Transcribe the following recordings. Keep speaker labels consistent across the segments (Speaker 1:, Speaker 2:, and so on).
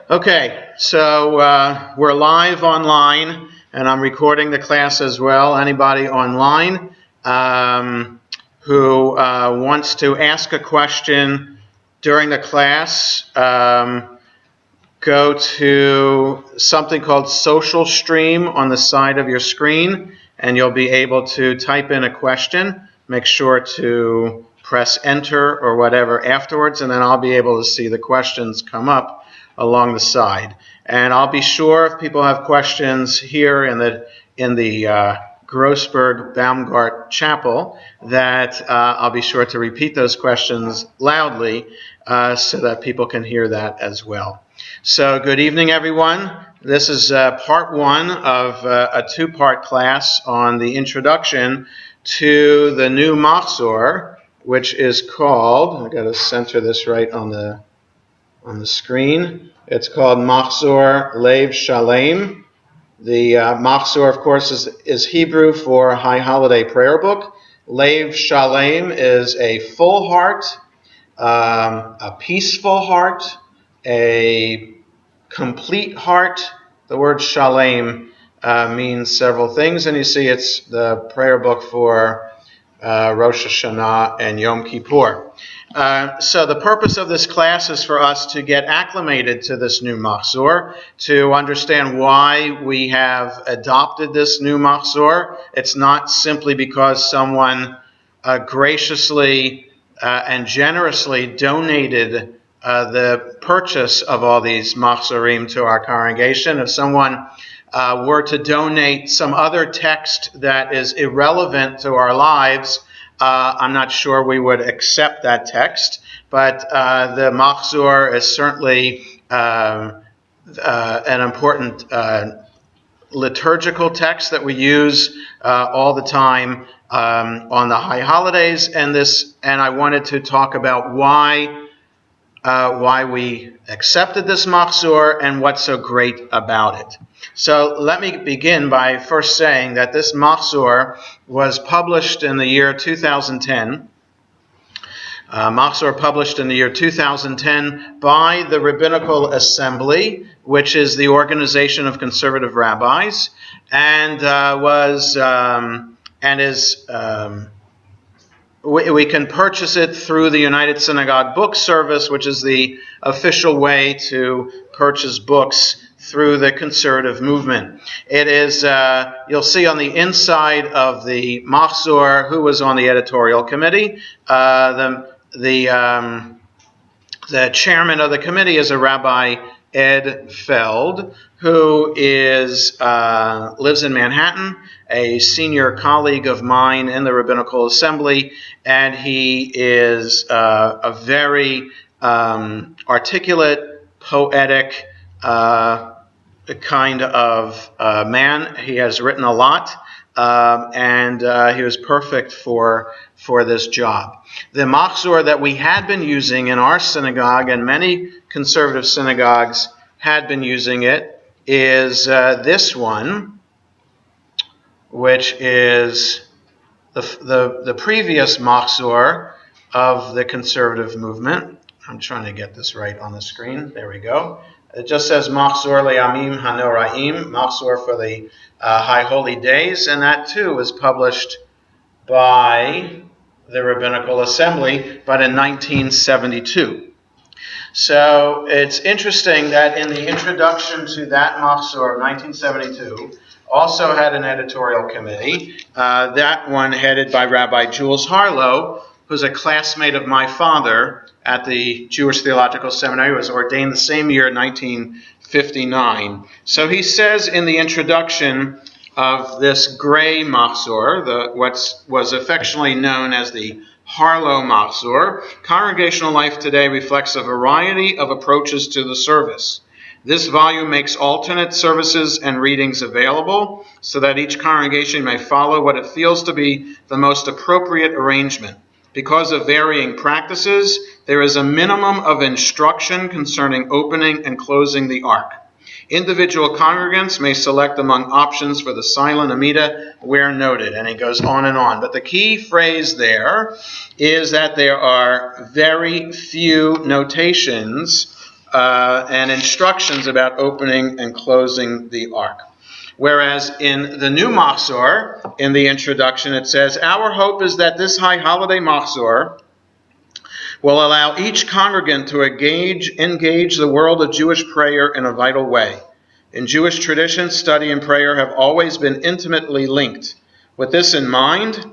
Speaker 1: Okay, so we're live online, and I'm recording the class as well. Anybody online who wants to ask a question during the class, go to something called Social Stream on the side of your screen, and you'll be able to type in a question. Make sure to press enter or whatever afterwards, and then I'll be able to see the questions come up along the side. And I'll be sure if people have questions here in the Grossberg Baumgart Chapel that I'll be sure to repeat those questions loudly so that people can hear that as well. So good evening, everyone. This is part one of a two-part class on the introduction to the new Machzor, which is called, I've got to center this right on the screen. It's called Machzor Lev Shalem. The Machzor, of course, is Hebrew for High Holiday Prayer Book. Lev Shalem is a full heart, a peaceful heart, a complete heart. The word Shalem means several things, and you see it's the prayer book for Rosh Hashanah and Yom Kippur. So the purpose of this class is for us to get acclimated to this new Machzor, to understand why we have adopted this new Machzor. It's not simply because someone graciously and generously donated the purchase of all these Machzorim to our congregation. If someone were to donate some other text that is irrelevant to our lives, I'm not sure we would accept that text, but the Machzor is certainly an important liturgical text that we use all the time on the high holidays, and I wanted to talk about why we accepted this Machzor and what's so great about it. So let me begin by first saying that this Machzor was published in the year 2010. Machzor published in the year 2010 by the Rabbinical Assembly, which is the organization of conservative rabbis, and we can purchase it through the United Synagogue Book Service, which is the official way to purchase books through the conservative movement. It is, you'll see on the inside of the Machzor who was on the editorial committee. The chairman of the committee is a Rabbi Ed Feld, who lives in Manhattan, a senior colleague of mine in the Rabbinical Assembly, and he is a very articulate, poetic kind of man. He has written a lot, and he was perfect for this job. The Machzor that we had been using in our synagogue, and many conservative synagogues had been using it, is this one, which is the previous Machzor of the conservative movement. I'm trying to get this right on the screen. There we go. It just says Machzor le'amim hanoraim, Machzor for the high holy days, and that too was published by the Rabbinical Assembly, but in 1972. So it's interesting that in the introduction to that Machzor of 1972, also had an editorial committee, that one headed by Rabbi Jules Harlow, who's a classmate of my father at the Jewish Theological Seminary, was ordained the same year, 1959. So he says in the introduction of this gray Machzor, what was affectionately known as the Harlow Machzor, congregational life today reflects a variety of approaches to the service. This volume makes alternate services and readings available so that each congregation may follow what it feels to be the most appropriate arrangement. Because of varying practices, there is a minimum of instruction concerning opening and closing the ark. Individual congregants may select among options for the silent Amida where noted, and it goes on and on. But the key phrase there is that there are very few notations and instructions about opening and closing the ark. Whereas in the new Machzor, in the introduction, it says, "Our hope is that this high holiday Machzor will allow each congregant to engage the world of Jewish prayer in a vital way. In Jewish tradition, study and prayer have always been intimately linked. With this in mind,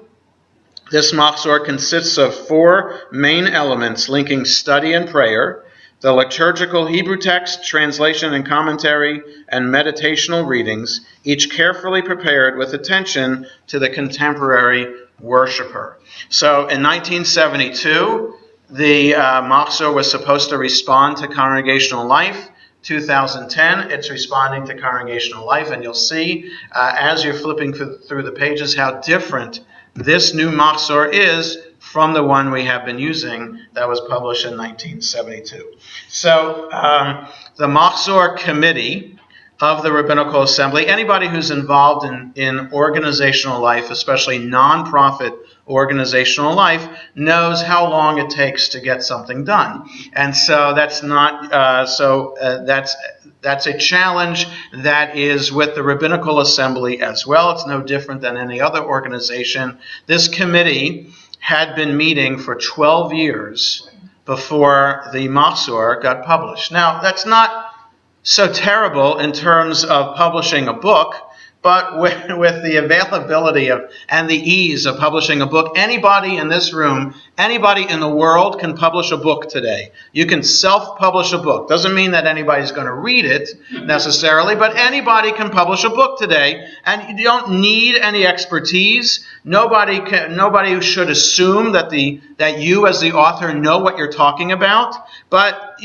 Speaker 1: this Machzor consists of 4 main elements linking study and prayer: the liturgical Hebrew text, translation and commentary, and meditational readings, each carefully prepared with attention to the contemporary worshiper." So in 1972, the Machzor was supposed to respond to congregational life. 2010, it's responding to congregational life, and you'll see as you're flipping through the pages how different this new Machzor is from the one we have been using that was published in 1972. So the Machzor Committee of the Rabbinical Assembly, anybody who's involved in organizational life, especially nonprofit organizational life, knows how long it takes to get something done. And so that's not that's a challenge that is with the Rabbinical Assembly as well. It's no different than any other organization. This committee had been meeting for 12 years before the Machzor got published. Now, that's not so terrible in terms of publishing a book, but with the availability of and the ease of publishing a book, anybody in this room, anybody in the world can publish a book today. You can self-publish a book. Doesn't mean that anybody's going to read it necessarily, but anybody can publish a book today, and you don't need any expertise. Nobody should assume that you as the author know what you're talking about, but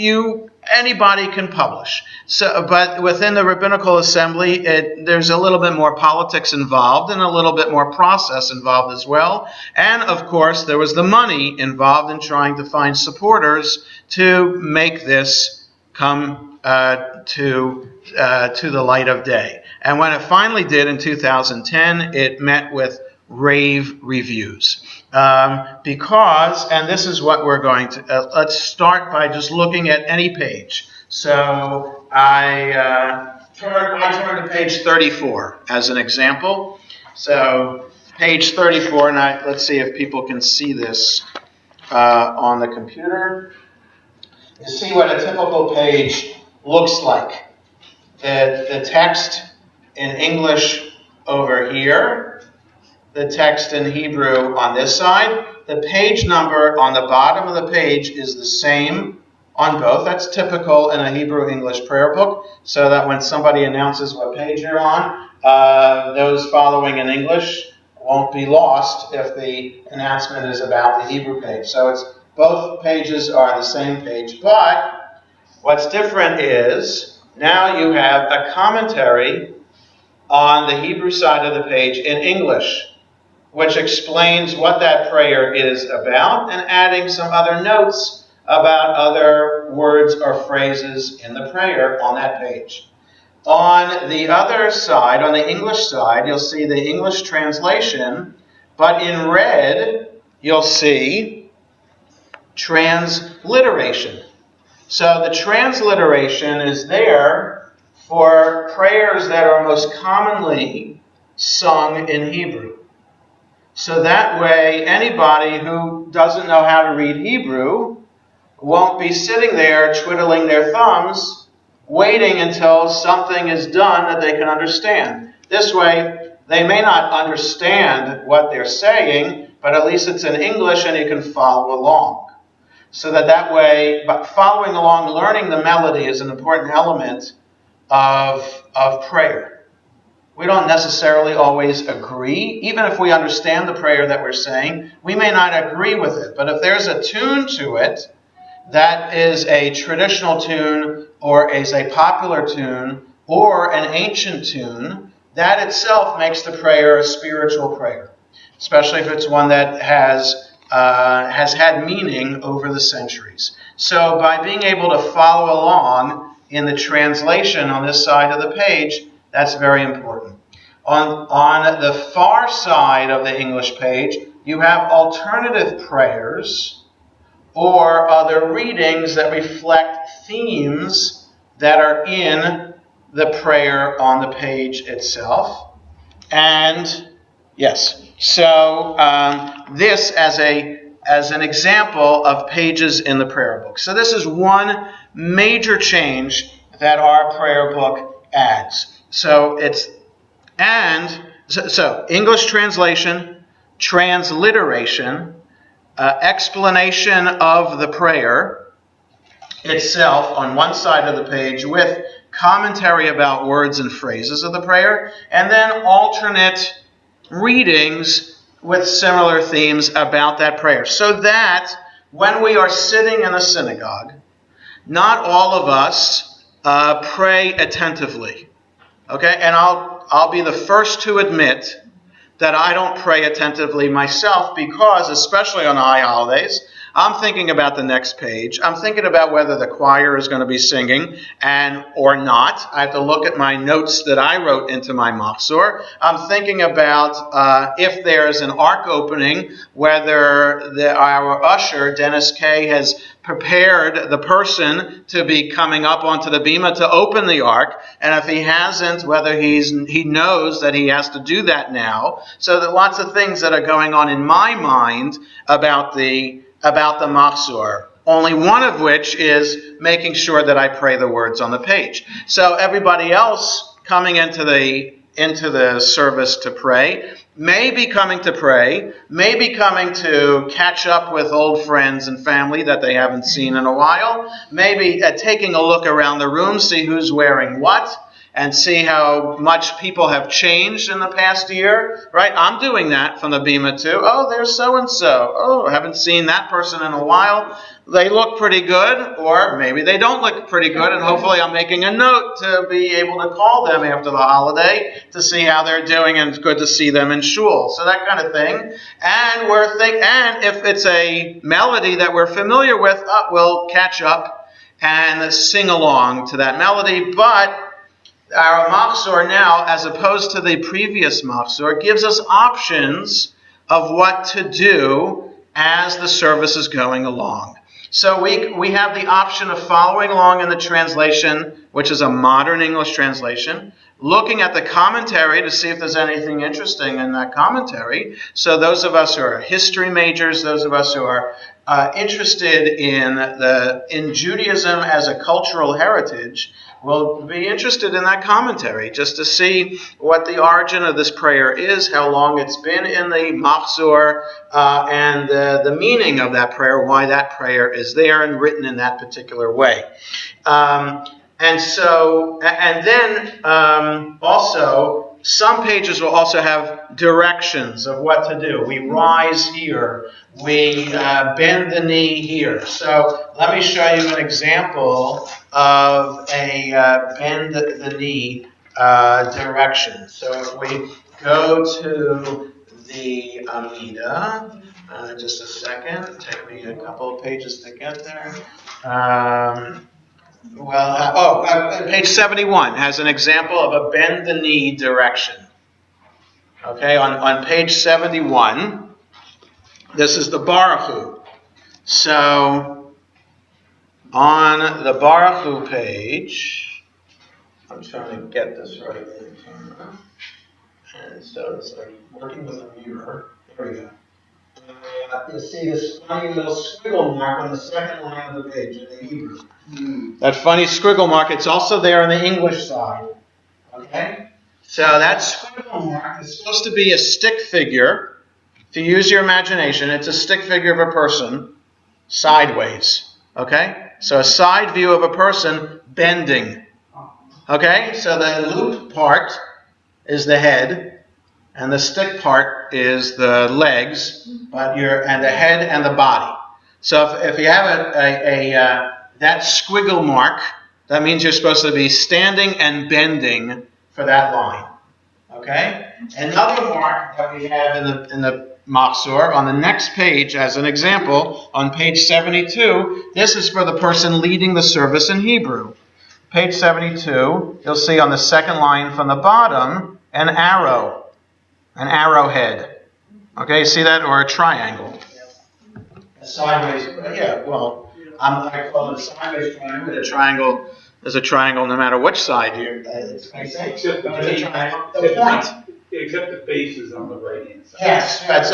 Speaker 1: anybody can publish. So, but within the Rabbinical Assembly, there's a little bit more politics involved and a little bit more process involved as well. And of course, there was the money involved in trying to find supporters to make this come to the light of day. And when it finally did in 2010, it met with rave reviews. Because, and this is what we're going to, let's start by just looking at any page. So I turn to page 34 as an example. So page 34, and let's see if people can see this on the computer. You see what a typical page looks like. The text in English over here, the text in Hebrew on this side. The page number on the bottom of the page is the same on both. That's typical in a Hebrew-English prayer book, so that when somebody announces what page you're on, those following in English won't be lost if the announcement is about the Hebrew page. So both pages are the same page, but what's different is now you have a commentary on the Hebrew side of the page in English, which explains what that prayer is about, and adding some other notes about other words or phrases in the prayer on that page. On the other side, on the English side, you'll see the English translation, but in red, you'll see transliteration. So the transliteration is there for prayers that are most commonly sung in Hebrew. So that way, anybody who doesn't know how to read Hebrew won't be sitting there twiddling their thumbs, waiting until something is done that they can understand. This way, they may not understand what they're saying, but at least it's in English and you can follow along. So that way, but following along, learning the melody is an important element of prayer. We don't necessarily always agree. Even if we understand the prayer that we're saying, we may not agree with it. But if there's a tune to it that is a traditional tune or is a popular tune or an ancient tune, that itself makes the prayer a spiritual prayer, especially if it's one that has had meaning over the centuries. So by being able to follow along in the translation on this side of the page, that's very important. On the far side of the English page, you have alternative prayers or other readings that reflect themes that are in the prayer on the page itself. And yes, so this as an example of pages in the prayer book. So this is one major change that our prayer book adds. So English translation, transliteration, explanation of the prayer itself on one side of the page with commentary about words and phrases of the prayer, and then alternate readings with similar themes about that prayer. So that when we are sitting in a synagogue, not all of us pray attentively. Okay, and I'll be the first to admit that I don't pray attentively myself because, especially on the high holidays, I'm thinking about the next page. I'm thinking about whether the choir is going to be singing or not. I have to look at my notes that I wrote into my Machzor. I'm thinking about if there's an ark opening, whether our usher, Dennis Kay, has prepared the person to be coming up onto the bima to open the ark, and if he hasn't, whether he knows that he has to do that now. So there are lots of things that are going on in my mind about the Machzor, only one of which is making sure that I pray the words on the page. So everybody else coming into the service to pray may be coming to pray, may be coming to catch up with old friends and family that they haven't seen in a while, maybe taking a look around the room, see who's wearing what, and see how much people have changed in the past year, right? I'm doing that from the Bima too. Oh, there's so-and-so. Oh, I haven't seen that person in a while. They look pretty good, or maybe they don't look pretty good, and hopefully I'm making a note to be able to call them after the holiday to see how they're doing, and it's good to see them in shul. So that kind of thing. And if it's a melody that we're familiar with, we'll catch up and sing along to that melody. But our Machzor now, as opposed to the previous Machzor, gives us options of what to do as the service is going along. So we have the option of following along in the translation, which is a modern English translation, looking at the commentary to see if there's anything interesting in that commentary. So those of us who are history majors, those of us who are interested in Judaism as a cultural heritage, will be interested in that commentary just to see what the origin of this prayer is, how long it's been in the Machzor, and the meaning of that prayer, why that prayer is there and written in that particular way. And then also, some pages will also have directions of what to do. We rise here. We bend the knee here. So let me show you an example of a bend the knee direction. So if we go to the Amida, just a second, take me a couple of pages to get there. Page 71 has an example of a bend the knee direction. Okay, on page 71, this is the Baruch Hu. So, on the Baruch Hu page, I'm trying to get this right. And so it's like working with a mirror. There we go. You see this funny little squiggle mark on the second line of the page in the Hebrew. That funny squiggle mark, it's also there on the English side. Okay? So that squiggle mark is supposed to be a stick figure. If you use your imagination, it's a stick figure of a person sideways. Okay? So a side view of a person bending. Okay? So the loop part is the head, and the stick part is the legs, and the head and the body. So if you have that squiggle mark, that means you're supposed to be standing and bending for that line. Okay? Another mark that we have in the Machzor on the next page, as an example, on page 72, this is for the person leading the service in Hebrew. Page 72, you'll see on the second line from the bottom, an arrowhead. Okay, you see that? Or a triangle. Sideways, I call it a sideways triangle. A triangle is a triangle no matter which side you. It's
Speaker 2: Except
Speaker 1: a triangle. The
Speaker 2: the
Speaker 1: point.
Speaker 2: Except the face is on the right hand side.
Speaker 1: Yes, that's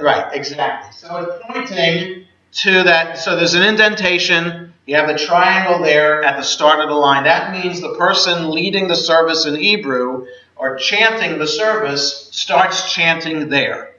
Speaker 1: right, exactly. So it's pointing to that. So there's an indentation. You have the triangle there at the start of the line. That means the person leading the service in Hebrew or chanting the service starts chanting there.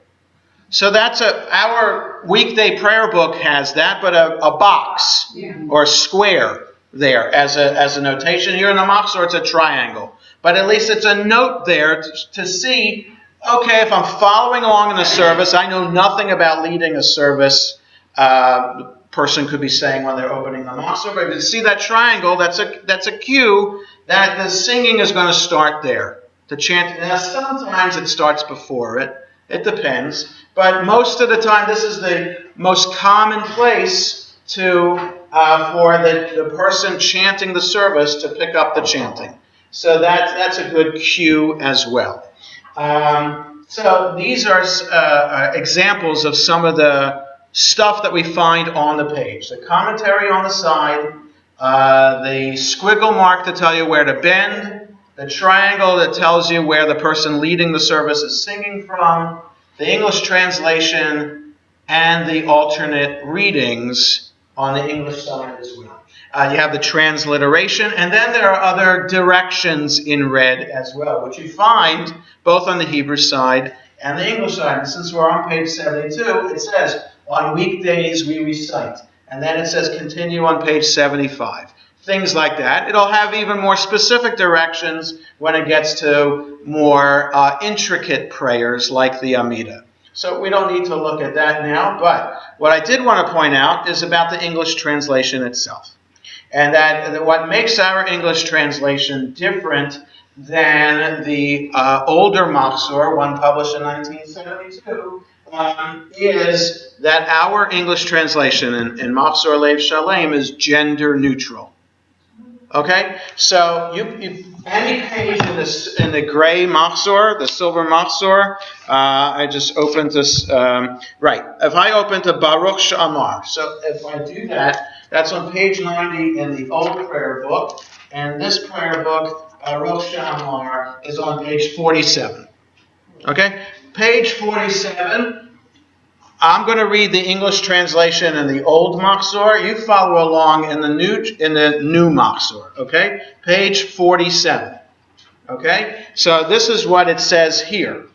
Speaker 1: So that's our weekday prayer book has that, but a box or a square there as a notation. Here in the Machzor, it's a triangle. But at least it's a note there to see, okay, if I'm following along in the service, I know nothing about leading a service. The person could be saying when they're opening the Machzor, but if you see that triangle, that's a cue that the singing is going to start there. The chant. Now, sometimes it starts before it. It depends. But most of the time, this is the most common place for the person chanting the service to pick up the chanting. So that's a good cue as well. So these are examples of some of the stuff that we find on the page. The commentary on the side, the squiggle mark to tell you where to bend, the triangle that tells you where the person leading the service is singing from, the English translation, and the alternate readings on the English side as well. You have the transliteration, and then there are other directions in red as well, which you find both on the Hebrew side and the English side. And since we're on page 72, it says, on weekdays we recite. And then it says, continue on page 75. Things like that. It'll have even more specific directions when it gets to more intricate prayers like the Amidah. So we don't need to look at that now, but what I did want to point out is about the English translation itself. And that what makes our English translation different than the older Machzor, one published in 1972, is that our English translation in Machzor Lev Shalem is gender neutral. Okay, so any page in the gray Machzor, the silver Machzor, I just opened this. Right, if I open to Baruch She'amar, so if I do that, that's on page 90 in the old prayer book, and this prayer book, Baruch She'amar, is on page 47. Okay, page 47. I'm going to read the English translation in the old Machzor. You follow along in the new Machzor. Okay, page 47. Okay, so this is what it says here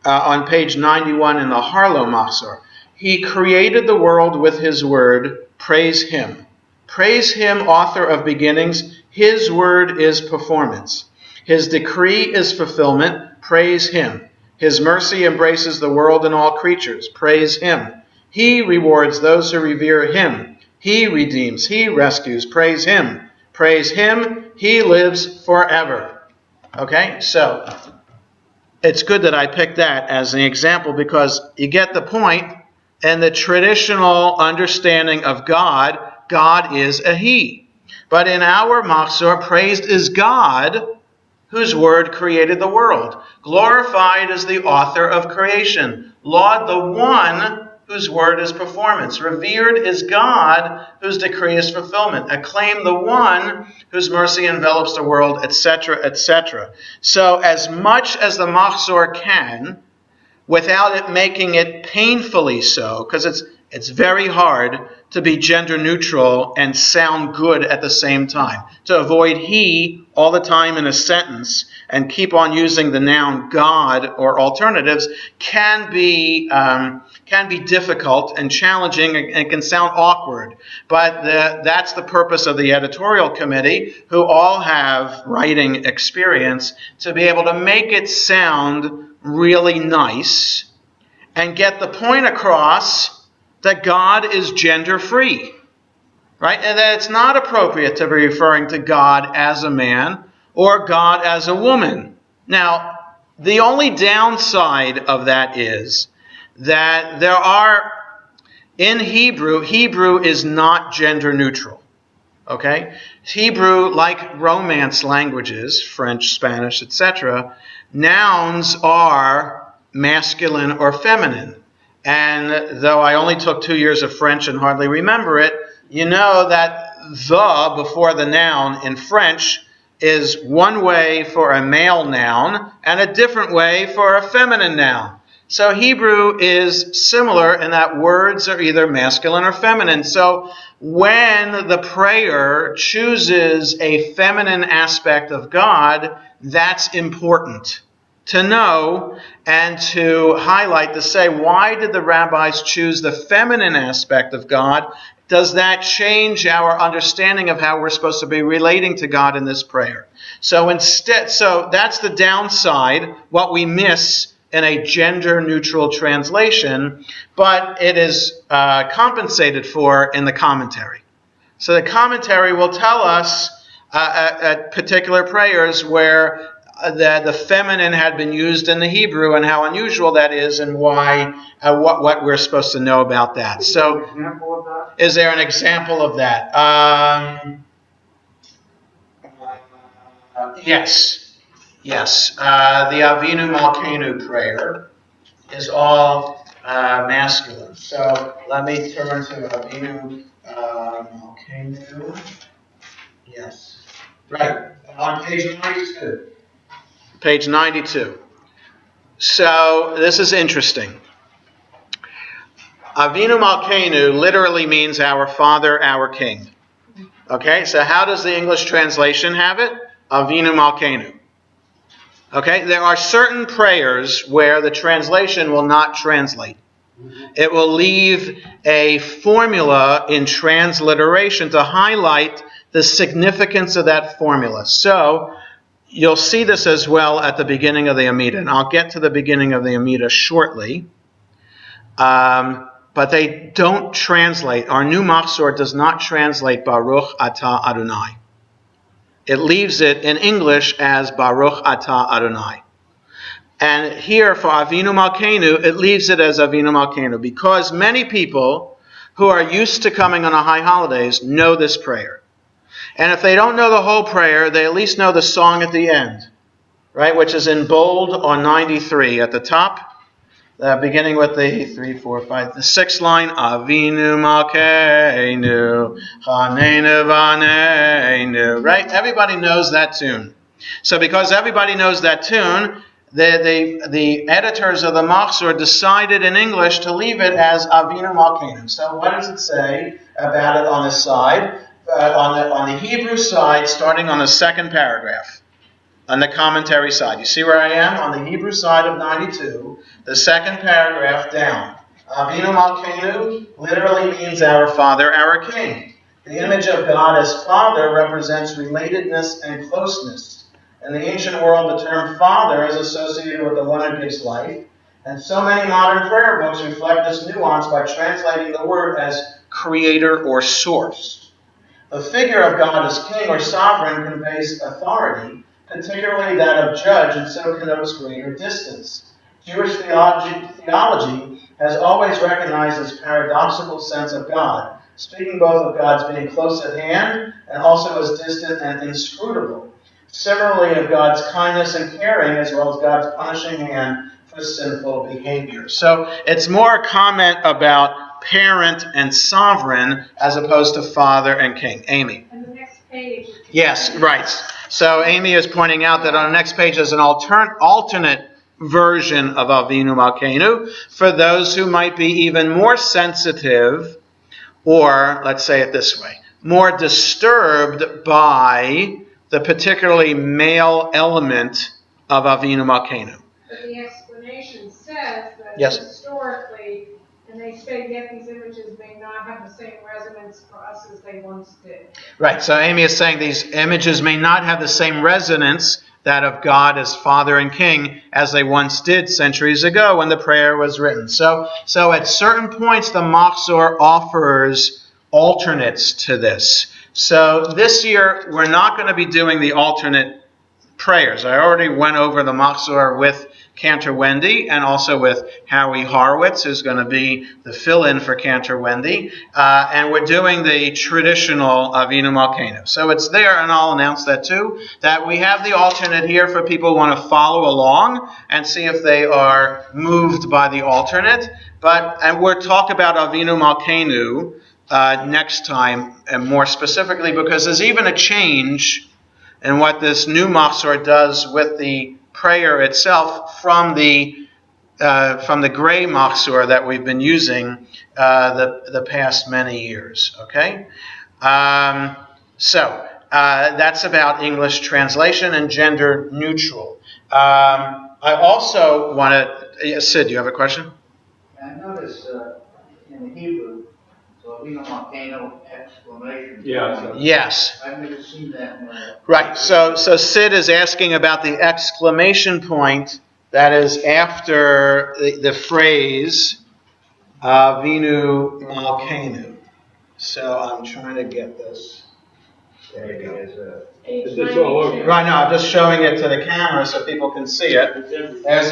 Speaker 1: on page 91 in the Harlow Machzor. He created the world with his word. Praise him. Praise him, author of beginnings. His word is performance. His decree is fulfillment. Praise him. His mercy embraces the world and all creatures. Praise him. He rewards those who revere him. He redeems. He rescues. Praise him. Praise him. He lives forever. Okay, so it's good that I picked that as an example because you get the point. And the traditional understanding of God, God is a he. But in our Machzor, praised is God, whose word created the world. Glorified is the author of creation. Laud the one whose word is performance. Revered is God, whose decree is fulfillment. Acclaim the one whose mercy envelops the world, etc., etc. So as much as the Machzor can, without it making it painfully so, because it's very hard to be gender neutral and sound good at the same time. To avoid he all the time in a sentence and keep on using the noun God or alternatives can be difficult and challenging and can sound awkward. But that's the purpose of the editorial committee, who all have writing experience, to be able to make it sound really nice and get the point across that God is gender free, right? And that it's not appropriate to be referring to God as a man or God as a woman. Now, the only downside of that is that there are, in Hebrew is not gender neutral. Okay? Hebrew, like Romance languages, French, Spanish, etc., nouns are masculine or feminine. And though I only took 2 years of French and hardly remember it, you know that the before the noun in French is one way for a male noun and a different way for a feminine noun. So Hebrew is similar in that words are either masculine or feminine. So when the prayer chooses a feminine aspect of God, that's important to know and to highlight, to say, why did the rabbis choose the feminine aspect of God? Does that change our understanding of how we're supposed to be relating to God in this prayer? So that's the downside, what we miss in a gender-neutral translation, but it is compensated for in the commentary. So the commentary will tell us at particular prayers where the feminine had been used in the Hebrew and how unusual that is and why, what we're supposed to know about that. So, is there an example of that? Yes. The Avinu Malkeinu prayer is all masculine. So let me turn to Avinu Malkeinu. Yes. Right. On page 92. Page 92. So this is interesting. Avinu Malkeinu literally means our Father, our King. Okay, so how does the English translation have it? Avinu Malkeinu. Okay, there are certain prayers where the translation will not translate. It will leave a formula in transliteration to highlight the significance of that formula. So you'll see this as well at the beginning of the Amida, and I'll get to the beginning of the Amida shortly. But they don't translate. Our new Machzor does not translate Baruch Atah Adonai. It leaves it in English as Baruch Atah Adonai. And here for Avinu Malkeinu, it leaves it as Avinu Malkeinu because many people who are used to coming on the high holidays know this prayer. And if they don't know the whole prayer, they at least know the song at the end, right, which is in bold on 93 at the top. Beginning with the 3, 4, 5, the 6th line, Avinu Malkeinu, Chaneinu Vaneinu, right? Everybody knows that tune. So because everybody knows that tune, the editors of the Machzor decided in English to leave it as Avinu Malkeinu. So what does it say about it on the side? On the Hebrew side, starting on the second paragraph. On the commentary side. You see where I am? On the Hebrew side of 92, the second paragraph down. Avinu Malkeinu literally means our Father, our King. The image of God as Father represents relatedness and closeness. In the ancient world, the term Father is associated with the one who gives life, and so many modern prayer books reflect this nuance by translating the word as creator or source. The figure of God as king or sovereign conveys authority, particularly that of judge, and so connotes greater distance. Jewish theology has always recognized this paradoxical sense of God, speaking both of God's being close at hand and also as distant and inscrutable. Similarly, of God's kindness and caring, as well as God's punishing hand for sinful behavior. So it's more a comment about parent and sovereign as opposed to father and king. Amy.
Speaker 3: And the next page.
Speaker 1: Yes, right. So Amy is pointing out that on the next page is an alternate version of Avinu Malkeinu for those who might be even more sensitive, or let's say it this way, more disturbed by the particularly male element of Avinu Malkeinu.
Speaker 3: But the explanation says that
Speaker 1: Yes.
Speaker 3: historically, and they say yet these images may not have the same resonance for us as they once did.
Speaker 1: Right, so Amy is saying these images may not have the same resonance, that of God as Father and King, as they once did centuries ago when the prayer was written. So at certain points, the Machzor offers alternates to this. So this year, we're not going to be doing the alternate prayers. I already went over the Machzor with Cantor Wendy and also with Howie Horowitz, who's going to be the fill-in for Cantor Wendy. And we're doing the traditional Avinu Malkeinu. So it's there, and I'll announce that too, that we have the alternate here for people who want to follow along and see if they are moved by the alternate. And we'll talk about Avinu Malkeinu next time, and more specifically because there's even a change in what this new Machzor does with the prayer itself from the gray Machzor that we've been using the past many years. Okay, so that's about English translation and gender neutral. I also want to, Sid, you have a question?
Speaker 4: I noticed in the Hebrew, so we don't want exclamation.
Speaker 2: Yeah. So.
Speaker 1: Yes.
Speaker 4: I've never seen that.
Speaker 1: Right. So Sid is asking about the exclamation point that is after the phrase Avinu Malkeinu. So I'm trying to get this. There you go.
Speaker 3: Page
Speaker 2: It's all over.
Speaker 3: 92.
Speaker 1: Right, no, I'm just showing it to the camera so people can see it. There's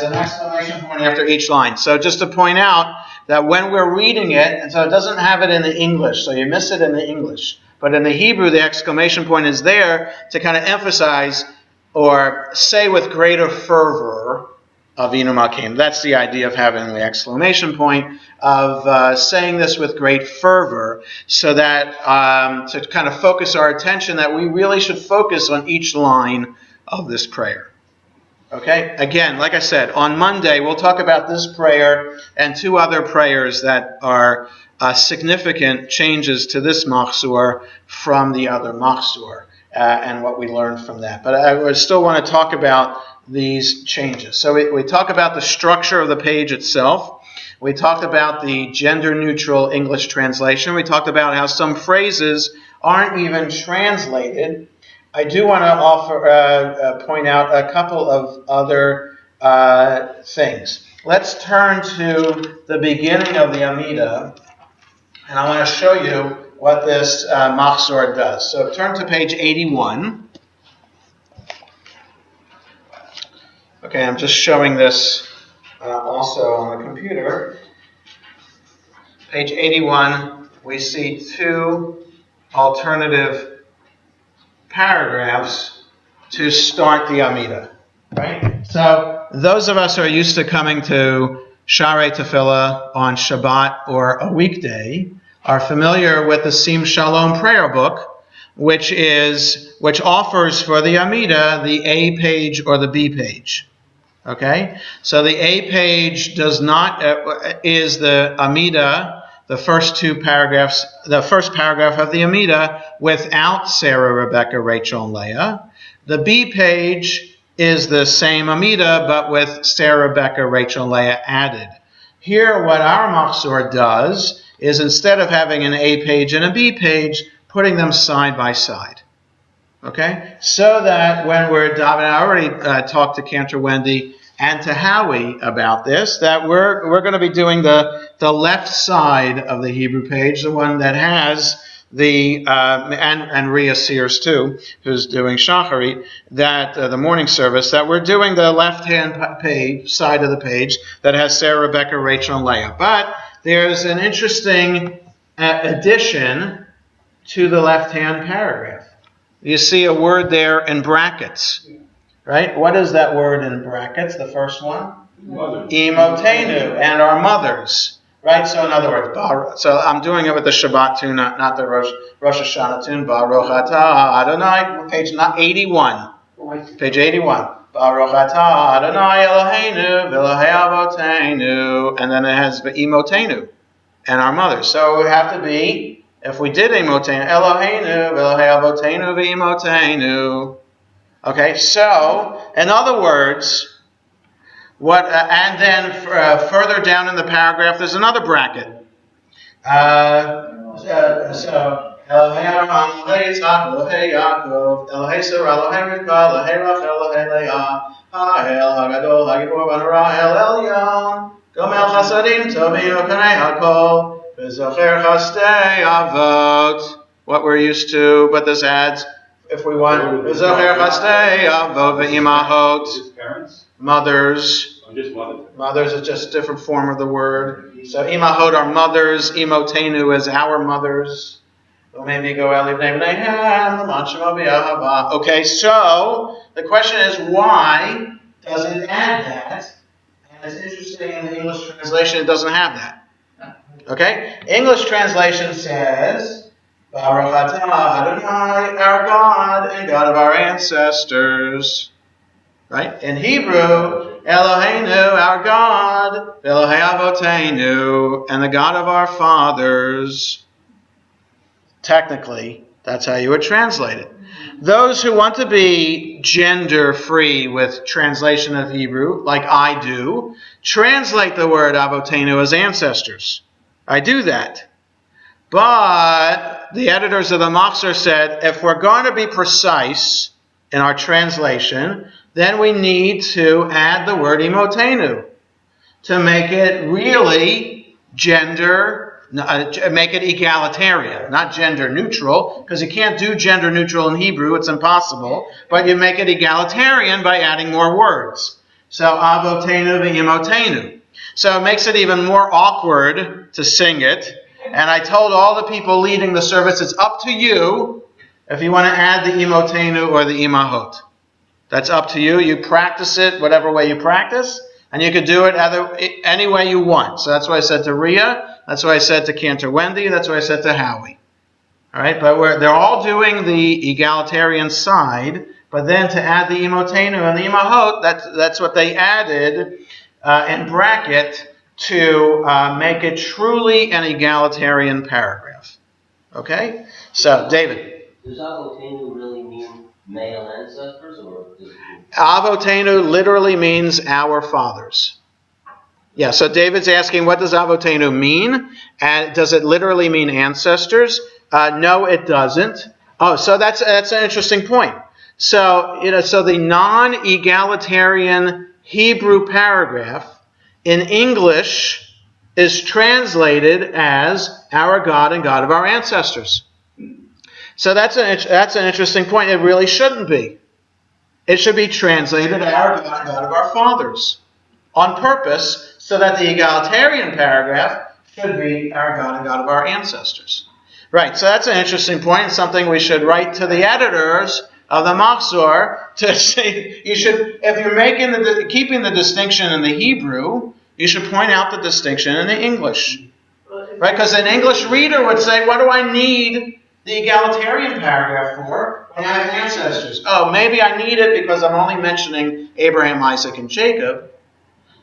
Speaker 1: an exclamation point after each line. So just to point out that when we're reading it, and so it doesn't have it in the English, so you miss it in the English. But in the Hebrew, the exclamation point is there to kind of emphasize or say with greater fervor, Avinu Malkeinu. That's the idea of having the exclamation point, of saying this with great fervor, so that to kind of focus our attention that we really should focus on each line of this prayer. Okay? Again, like I said, on Monday we'll talk about this prayer and two other prayers that are significant changes to this Machzor from the other Machzor, and what we learned from that. But I still want to talk about these changes. So we talk about the structure of the page itself. We talked about the gender-neutral English translation. We talked about how some phrases aren't even translated. I do want to point out a couple of other things. Let's turn to the beginning of the Amidah, and I want to show you what this Machzor does. So turn to page 81. Okay, I'm just showing this also on the computer. Page 81, we see two alternative paragraphs to start the Amidah. Right? So those of us who are used to coming to Sharei Tefillah on Shabbat or a weekday are familiar with the Sim Shalom prayer book, which offers for the Amidah the A page or the B page. Okay, so the A page does not is the Amidah, the first paragraphs of the Amidah without Sarah, Rebecca, Rachel, and Leah. The B page is the same Amidah, but with Sarah, Rebecca, Rachel, and Leah added. Here, what our Machzor does is, instead of having an A page and a B page, putting them side by side. Okay, so that when we're davening, I already talked to Cantor Wendy and to Howie about this, that we're going to be doing the left side of the Hebrew page, the one that has the and Rhea Sears too, who's doing Shacharit, that the morning service, that we're doing the left-hand page side of the page that has Sarah, Rebecca, Rachel, and Leah. But there's an interesting addition to the left-hand paragraph. You see a word there in brackets, right? What is that word in brackets, the first one?
Speaker 2: Mother.
Speaker 1: Imotenu, and our mothers, right? So in other words, so I'm doing it with the Shabbat tune, not the Rosh Hashanah tune. Baruch atah Adonai, page 81. Page 81. Baruch atah Adonai Eloheinu v'Elokei Avotenu, and then it has Imotenu, and our mothers. So it would have to be, if we did Imotenu, Eloheinu v'Elokei Avotenu v'Imotenu. Okay, so in other words, what? And then further down in the paragraph, there's another bracket. So Elohei Avraham, Elohei Yitzchak, Elohei Yaakov, Elohei Sarah, Elohei Rivka, Elohei Rachel, Elohei Leah, Ha'el Hagadol, Hagibor Banara, El Elyon, Gomel Chasadim Tovim U'Kanei Hakol, V'Zocher Chastei Avot. What we're used to, but this adds, if we want, V'Zocher Chastei Avot V'Imahot.
Speaker 2: Just parents?
Speaker 1: Mothers.
Speaker 2: Or just mothers?
Speaker 1: Mothers is just a different form of the word. So Imahot are mothers, Imotenu is our mothers. Okay, so the question is, why does it add that? And it's interesting, in the English translation it doesn't have that. Okay? English translation says, Baruch atah Adonai, our God and God of our ancestors. Right? In Hebrew, Eloheinu, our God, Elohei Avoteinu, and the God of our fathers. Technically, that's how you would translate it. Those who want to be gender-free with translation of Hebrew, like I do, translate the word Avotenu as ancestors. I do that. But the editors of the Machzor said, if we're going to be precise in our translation, then we need to add the word Imotenu to make it really make it egalitarian, not gender neutral, because you can't do gender neutral in Hebrew, it's impossible, but you make it egalitarian by adding more words. So, Avotenu v'Imotenu. So it makes it even more awkward to sing it. And I told all the people leading the service, it's up to you if you want to add the Imotenu or the Imahot. That's up to you. You practice it whatever way you practice, and you could do it any way you want. So that's what I said to Ria. That's what I said to Cantor Wendy. That's what I said to Howie. All right, but they're all doing the egalitarian side, but then to add the Imotenu and the Imahot, that's what they added in bracket to make it truly an egalitarian paragraph. Okay? So, David.
Speaker 5: Does Avotenu really mean male ancestors, or does it mean...
Speaker 1: Avotenu literally means our fathers. Yeah, so David's asking, what does Avotenu mean? And does it literally mean ancestors? No, it doesn't. Oh, so that's an interesting point. So, so the non-egalitarian Hebrew paragraph in English is translated as our God and God of our ancestors. So that's an interesting point. It really shouldn't be. It should be translated our God and God of our fathers on purpose so that the egalitarian paragraph should be our God and God of our ancestors. Right, so that's an interesting point, something we should write to the editors of the Machzor to say, you should, if you're keeping the distinction in the Hebrew, you should point out the distinction in the English. Right, because an English reader would say, what do I need the egalitarian paragraph for when I have ancestors? Oh, maybe I need it because I'm only mentioning Abraham, Isaac, and Jacob.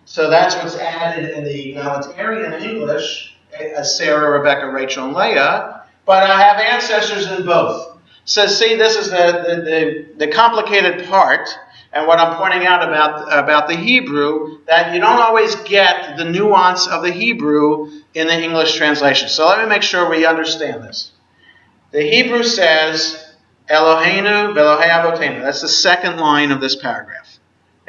Speaker 1: So that's what's added in the egalitarian English, as Sarah, Rebecca, Rachel, and Leah. But I have ancestors in both. So see, this is the complicated part, and what I'm pointing out about the Hebrew, that you don't always get the nuance of the Hebrew in the English translation. So let me make sure we understand this. The Hebrew says, Eloheinu v'Elohei Avotenu. That's the second line of this paragraph.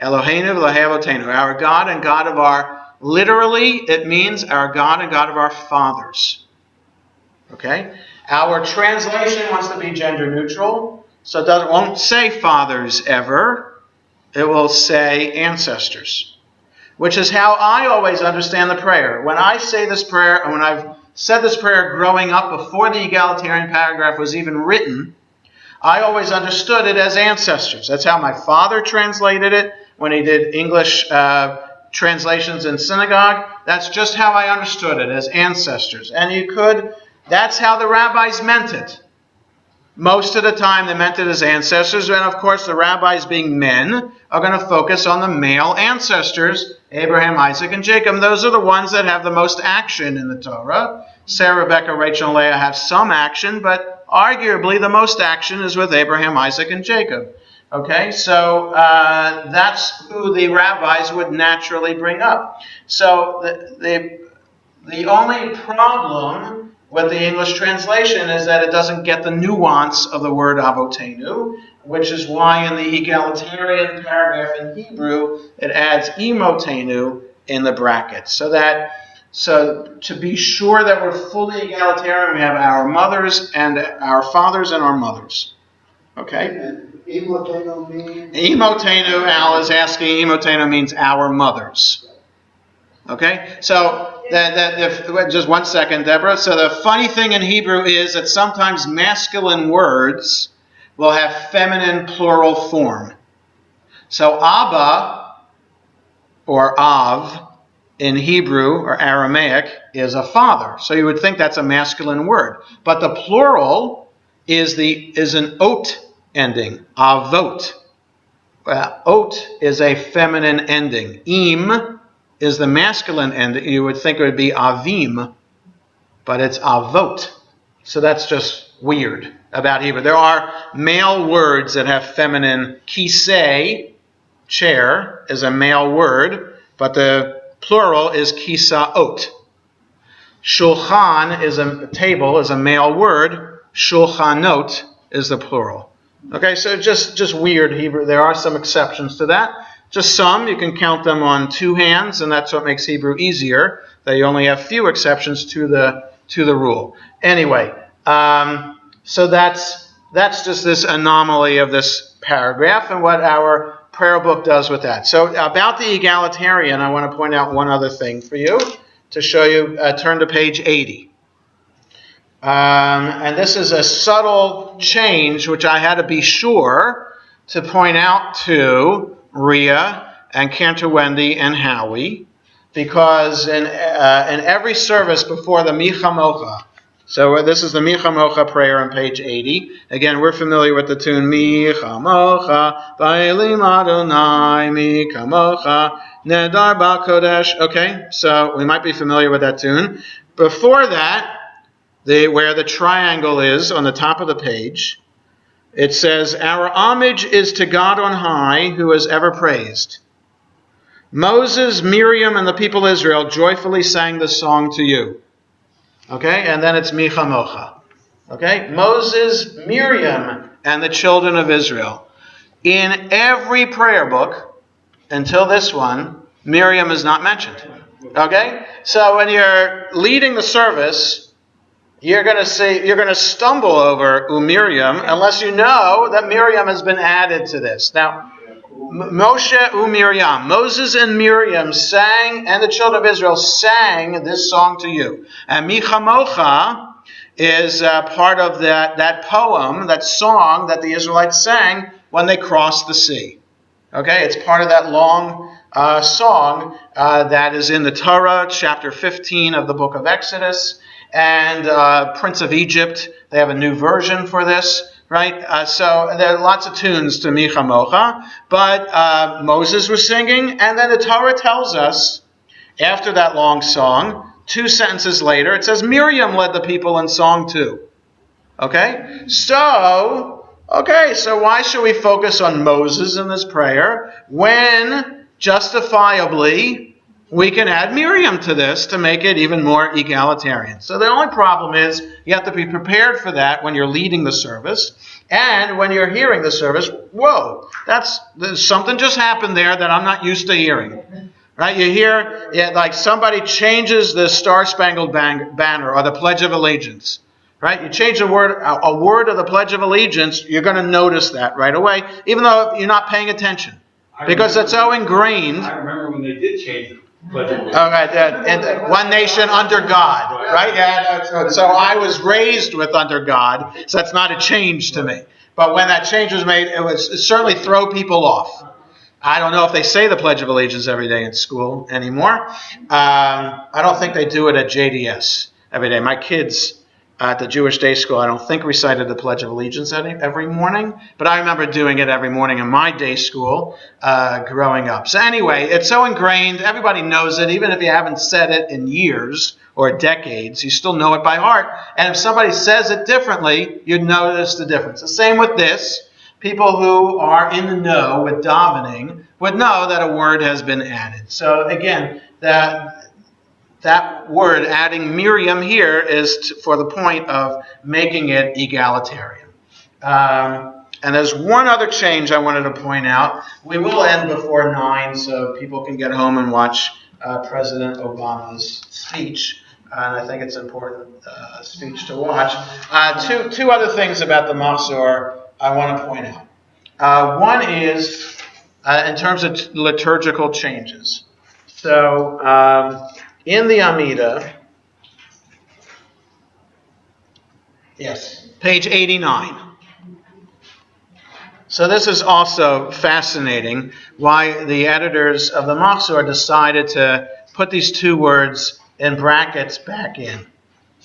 Speaker 1: Eloheinu v'Elohei Avotenu. Our God and God of our, literally, it means our God and God of our fathers. Okay? Our translation wants to be gender neutral, so it won't say fathers ever. It will say ancestors, which is how I always understand the prayer. When I say this prayer, and when I've said this prayer growing up before the egalitarian paragraph was even written, I always understood it as ancestors. That's how my father translated it when he did English translations in synagogue. That's just how I understood it, as ancestors. And that's how the rabbis meant it. Most of the time they meant it as ancestors, and of course the rabbis, being men, are going to focus on the male ancestors, Abraham, Isaac, and Jacob. Those are the ones that have the most action in the Torah. Sarah, Rebecca, Rachel, and Leah have some action, but arguably the most action is with Abraham, Isaac, and Jacob. Okay, so that's who the rabbis would naturally bring up. So the only problem with the English translation is that it doesn't get the nuance of the word Avotenu, which is why in the egalitarian paragraph in Hebrew, it adds Imotenu in the brackets. So to be sure that we're fully egalitarian, we have our mothers and our fathers and our mothers. Okay?
Speaker 6: And Imotenu means?
Speaker 1: Imotenu, Al is asking, Imotenu means our mothers. Okay, so just 1 second, Deborah. So the funny thing in Hebrew is that sometimes masculine words will have feminine plural form. So Abba, or Av, in Hebrew or Aramaic is a father. So you would think that's a masculine word. But the plural is an ot ending, avot. Ot is a feminine ending. Im is the masculine ending. You would think it would be avim, but it's avot. So that's just weird about Hebrew. There are male words that have feminine. Kisei, chair, is a male word, but the plural is kisaot. Shulchan is a table, is a male word. Shulchanot is the plural. Okay, so just weird Hebrew. There are some exceptions to that. Just some. You can count them on two hands, and that's what makes Hebrew easier. That you only have few exceptions to the rule. Anyway, so that's just this anomaly of this paragraph and what our prayer book does with that. So about the egalitarian, I want to point out one other thing for you to show you. Turn to page 80. And this is a subtle change which I had to be sure to point out to Rhea and Cantor Wendy and Howie, because in every service before the Micha Mocha, so this is the Micha Mocha prayer on page 80. Again, we're familiar with the tune Micha Mocha, Ba'elim Adonai, Micha Mocha, Nedar Ba'Kodesh. Okay, so we might be familiar with that tune. Before that, where the triangle is on the top of the page, it says, "Our homage is to God on high, who is ever praised. Moses, Miriam, and the people of Israel joyfully sang this song to you." Okay, and then it's Micha Mocha. Okay, Moses, Miriam, and the children of Israel. In every prayer book, until this one, Miriam is not mentioned. Okay, so when you're leading the service, you're going to stumble over Miriam unless you know that Miriam has been added to this. Now, Moshe Miriam, Moses and Miriam sang, and the children of Israel sang this song to you. And Micha Mocha is part of that poem, that song that the Israelites sang when they crossed the sea. Okay, it's part of that long song that is in the Torah, chapter 15 of the book of Exodus. And Prince of Egypt, they have a new version for this, right? So there are lots of tunes to Micha Mocha, but Moses was singing, and then the Torah tells us, after that long song, 2 sentences later, it says Miriam led the people in song too. Okay? So why should we focus on Moses in this prayer when justifiably we can add Miriam to this to make it even more egalitarian? So the only problem is you have to be prepared for that when you're leading the service, and when you're hearing the service, whoa, there's something just happened there that I'm not used to hearing. Right? You hear, like somebody changes the Star-Spangled Banner or the Pledge of Allegiance. Right? You change a word of the Pledge of Allegiance, you're going to notice that right away, even though you're not paying attention. Because it's so ingrained.
Speaker 2: I remember when they did change it.
Speaker 1: And one nation under God, right? Yeah. So I was raised with under God, so that's not a change to me. But when that change was made, it certainly throw people off. I don't know if they say the Pledge of Allegiance every day in school anymore. I don't think they do it at JDS every day. My kids at the Jewish day school, I don't think recited the Pledge of Allegiance every morning, but I remember doing it every morning in my day school growing up. So anyway, it's so ingrained, everybody knows it, even if you haven't said it in years or decades, you still know it by heart. And if somebody says it differently, you'd notice the difference. The same with this. People who are in the know with davening would know that a word has been added. So again, that word, adding Miriam here, is for the point of making it egalitarian. And there's one other change I wanted to point out. We will end before 9 so people can get home and watch President Obama's speech. And I think it's an important speech to watch. Two other things about the Machzor I want to point out. One is in terms of liturgical changes. So in the Amida, yes, page 89. So this is also fascinating, why the editors of the Machzor decided to put these two words in brackets back in.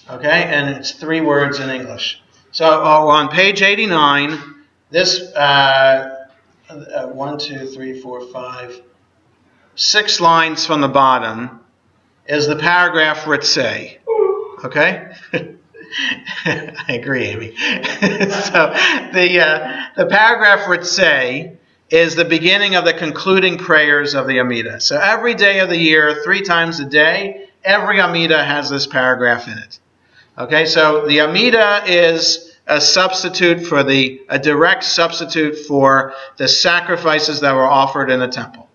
Speaker 1: Okay, and it's 3 words in English. So on page 89, this 1, 2, 3, 4, 5, 6 lines from the bottom is the paragraph Ritzay. Okay? I agree, Amy. So the paragraph Ritzay is the beginning of the concluding prayers of the Amidah. So every day of the year, 3 times a day, every Amidah has this paragraph in it. Okay, so the Amidah is a direct substitute for the sacrifices that were offered in the temple.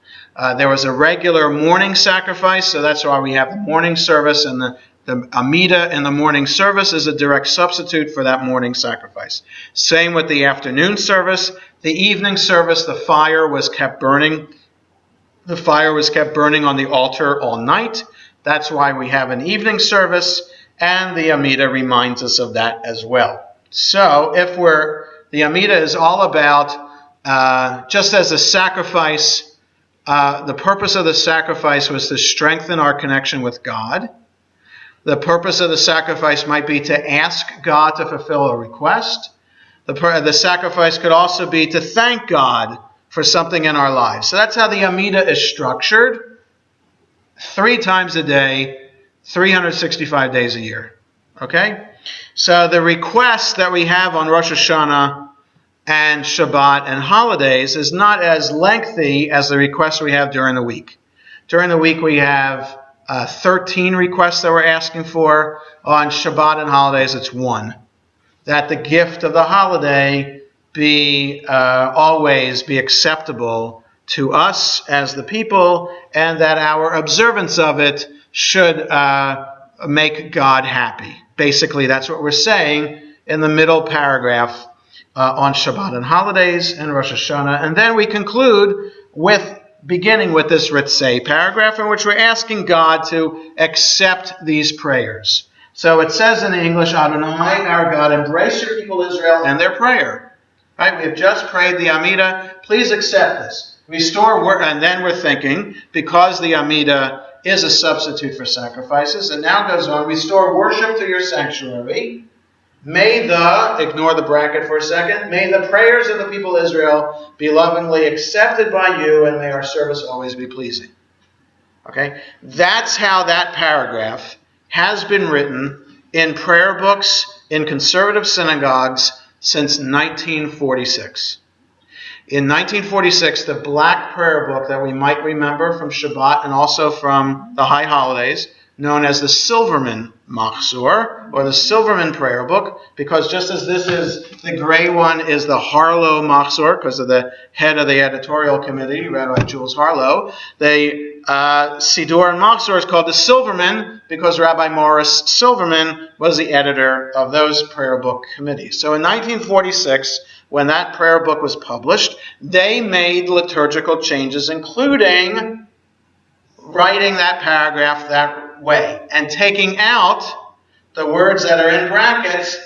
Speaker 1: There was a regular morning sacrifice, so that's why we have the morning service, and the Amidah in the morning service is a direct substitute for that morning sacrifice. Same with the afternoon service. The evening service, the fire was kept burning. The fire was kept burning on the altar all night. That's why we have an evening service. And the Amidah reminds us of that as well. So the Amidah is all about, just as a sacrifice, the purpose of the sacrifice was to strengthen our connection with God. The purpose of the sacrifice might be to ask God to fulfill a request. The sacrifice could also be to thank God for something in our lives. So that's how the Amidah is structured. 3 times a day, 365 days a year. Okay? So the request that we have on Rosh Hashanah and Shabbat and holidays is not as lengthy as the requests we have during the week. During the week we have 13 requests that we're asking for. On Shabbat and holidays it's 1. That the gift of the holiday always be acceptable to us as the people, and that our observance of it should make God happy. Basically, that's what we're saying in the middle paragraph on Shabbat and holidays and Rosh Hashanah. And then we conclude beginning with this Ritzay paragraph, in which we're asking God to accept these prayers. So it says in the English, Adonai, our God, embrace your people Israel and their prayer. Right? We have just prayed the Amidah. Please accept this. And then we're thinking, because the Amidah is a substitute for sacrifices, and now goes on, restore worship to your sanctuary. Ignore the bracket for a second, may the prayers of the people of Israel be lovingly accepted by you, and may our service always be pleasing. Okay? That's how that paragraph has been written in prayer books in conservative synagogues since 1946. In 1946, the black prayer book that we might remember from Shabbat and also from the high holidays, known as the Silverman Machzor, or the Silverman prayer book, because just as the gray one is the Harlow Machzor, because of the head of the editorial committee, Rabbi Jules Harlow, the Siddur and Machzor is called the Silverman, because Rabbi Morris Silverman was the editor of those prayer book committees. So in 1946, when that prayer book was published, they made liturgical changes, including writing that paragraph that way and taking out the words that are in brackets,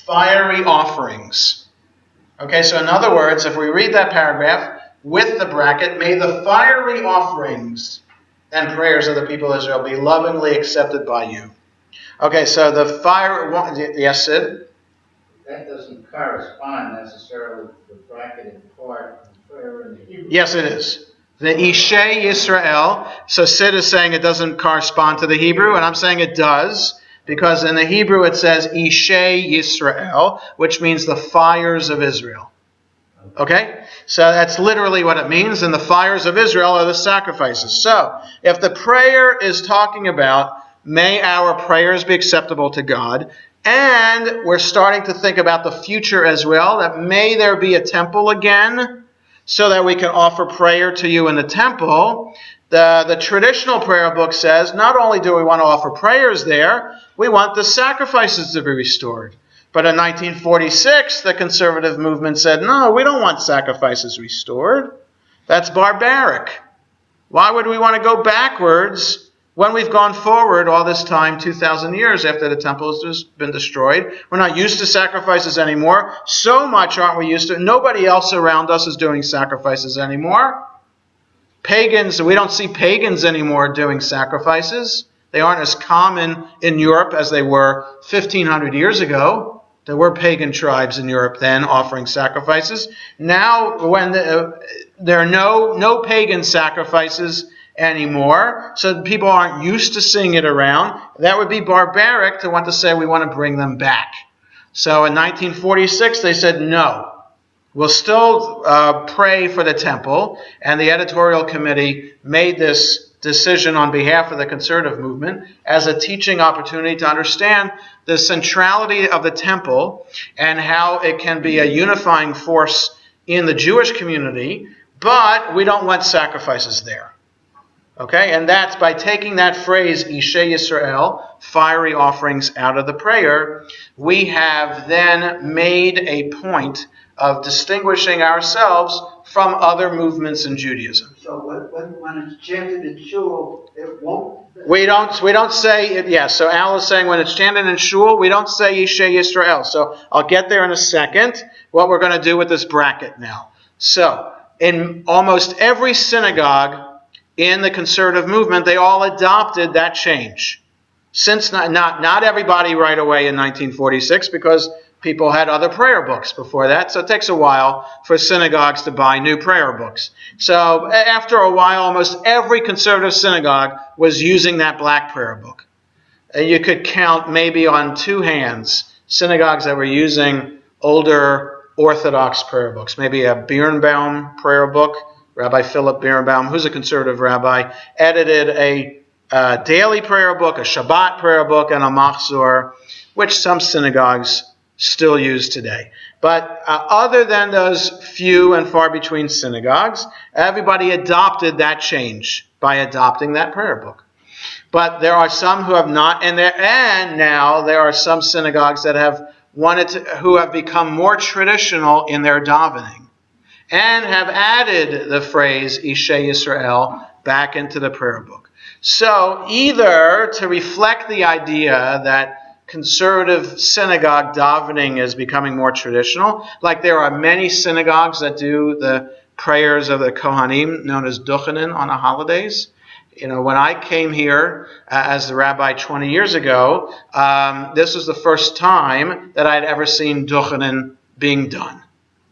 Speaker 1: fiery offerings. Okay, so in other words, if we read that paragraph with the bracket, may the fiery offerings and prayers of the people of Israel be lovingly accepted by you. Okay, so the fire... Yes, Sid?
Speaker 4: That doesn't correspond necessarily with the bracketed part of the prayer in the Hebrew.
Speaker 1: Yes, it is. The Ishei Yisrael. So Sid is saying it doesn't correspond to the Hebrew, and I'm saying it does, because in the Hebrew it says Ishei Yisrael, which means the fires of Israel. Okay? So that's literally what it means, and the fires of Israel are the sacrifices. So, if the prayer is talking about, may our prayers be acceptable to God, and we're starting to think about the future as well, that may there be a temple again, so that we can offer prayer to you in the temple. The traditional prayer book says, not only do we want to offer prayers there, we want the sacrifices to be restored. But in 1946, the conservative movement said, no, we don't want sacrifices restored. That's barbaric. Why would we want to go backwards when we've gone forward all this time, 2,000 years after the temple has been destroyed? We're not used to sacrifices anymore. So much aren't we used to. Nobody else around us is doing sacrifices anymore. Pagans, we don't see pagans anymore doing sacrifices. They aren't as common in Europe as they were 1,500 years ago. There were pagan tribes in Europe then offering sacrifices. Now, when there are no pagan sacrifices anymore, so people aren't used to seeing it around, that would be barbaric to want to say we want to bring them back. So in 1946, they said no. We'll still pray for the temple, and the editorial committee made this decision on behalf of the conservative movement as a teaching opportunity to understand the centrality of the temple and how it can be a unifying force in the Jewish community, but we don't want sacrifices there. Okay, and that's by taking that phrase, Ishei Yisrael, fiery offerings, out of the prayer, we have then made a point of distinguishing ourselves from other movements in Judaism.
Speaker 6: So when it's chanted in shul, it won't.
Speaker 1: We don't say it. Yeah. So Al is saying when it's chanted in shul, we don't say Ishei Yisrael. So I'll get there in a second. What we're going to do with this bracket now. So in almost every synagogue in the conservative movement, they all adopted that change. Since not everybody right away in 1946, because people had other prayer books before that, so it takes a while for synagogues to buy new prayer books. So after a while, almost every conservative synagogue was using that black prayer book. And you could count maybe on two hands synagogues that were using older Orthodox prayer books. Maybe a Birnbaum prayer book. Rabbi Philip Birnbaum, who's a conservative rabbi, edited a daily prayer book, a Shabbat prayer book, and a Machzor, which some synagogues still use today. But other than those few and far between synagogues, everybody adopted that change by adopting that prayer book. But there are some who have not, and now there are some synagogues that have who have become more traditional in their davening and have added the phrase Ishei Yisrael back into the prayer book. So either to reflect the idea that conservative synagogue davening is becoming more traditional, like there are many synagogues that do the prayers of the Kohanim, known as Duchanin, on the holidays. You know, when I came here as the rabbi 20 years ago, this was the first time that I'd ever seen Duchanin being done.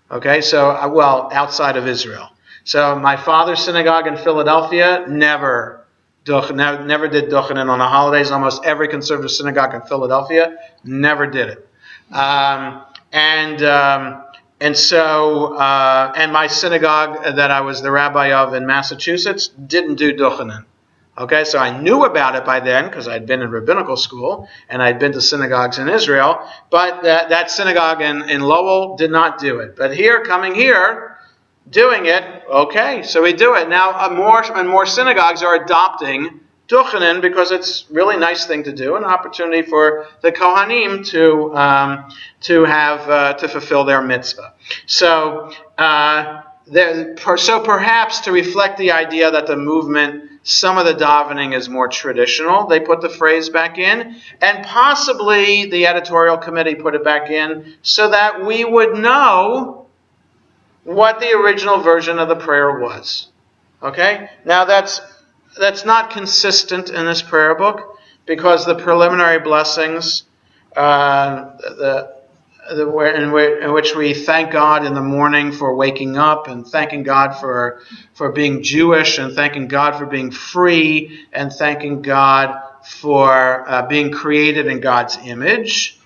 Speaker 1: Okay, so, outside of Israel. So my father's synagogue in Philadelphia never did Duchanin on the holidays. Almost every conservative synagogue in Philadelphia never did it. And my synagogue that I was the rabbi of in Massachusetts didn't do Duchanin. Okay, so I knew about it by then because I'd been in rabbinical school and I'd been to synagogues in Israel, but that synagogue in Lowell did not do it. But coming here, doing it, okay, so we do it. Now more and more synagogues are adopting Duchanin because it's a really nice thing to do, an opportunity for the Kohanim to fulfill their mitzvah. So perhaps to reflect the idea that the movement, some of the davening is more traditional, they put the phrase back in, and possibly the editorial committee put it back in so that we would know what the original version of the prayer was. Okay? Now that's not consistent in this prayer book because the preliminary blessings, in which we thank God in the morning for waking up and thanking God for being Jewish and thanking God for being free and thanking God for being created in God's image.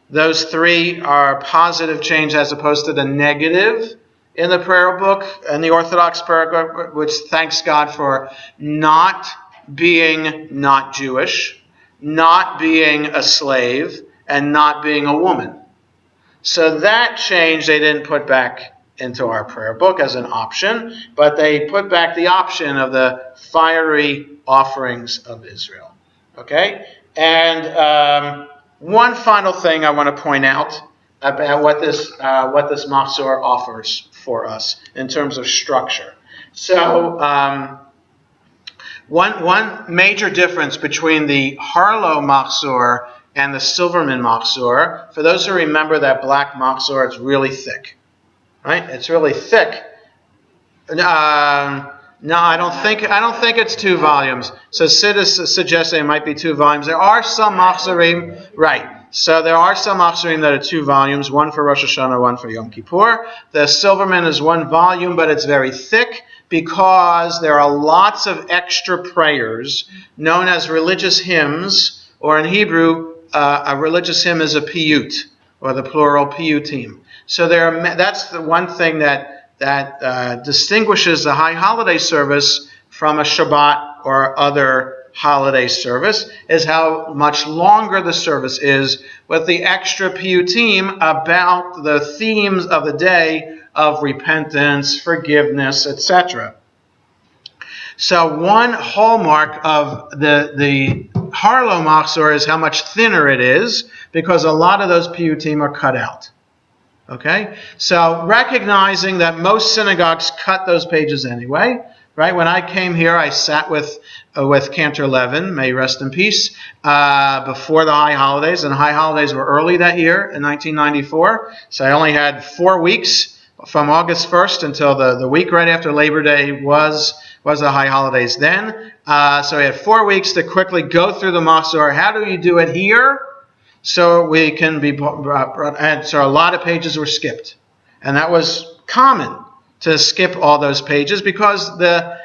Speaker 1: Those three are positive change as opposed to the negative in the prayer book, in the Orthodox prayer book, which thanks God for not being not Jewish, not being a slave, and not being a woman. So that change they didn't put back into our prayer book as an option, but they put back the option of the fiery offerings of Israel. Okay? And one final thing I want to point out about what this Machzor offers for us in terms of structure. So one major difference between the Harlow Machzor and the Silverman Machzor, for those who remember that black Machzor, it's really thick. Right? It's really thick. No, I don't think it's 2 volumes. So Sid is suggesting it might be 2 volumes. There are some Machzorim, right? So there are some Machzorim that are 2 volumes, one for Rosh Hashanah, one for Yom Kippur. The Silverman is 1 volume, but it's very thick because there are lots of extra prayers known as religious hymns, or in Hebrew, a religious hymn is a piyut, or the plural piyutim. So that's the one thing that distinguishes the high holiday service from a Shabbat or other holiday service, is how much longer the service is, with the extra piyutim about the themes of the day of repentance, forgiveness, etc. So one hallmark of the Harlow Machzor is how much thinner it is, because a lot of those piyutim are cut out. Okay? So recognizing that most synagogues cut those pages anyway, right? When I came here, I sat with Cantor Levin, may he rest in peace, before the high holidays, and the high holidays were early that year in 1994. So I only had 4 weeks from August 1st until the week right after Labor Day was the high holidays then. So we had 4 weeks to quickly go through the Machzor. How do you do it here? So we can be, and so a lot of pages were skipped. And that was common to skip all those pages because the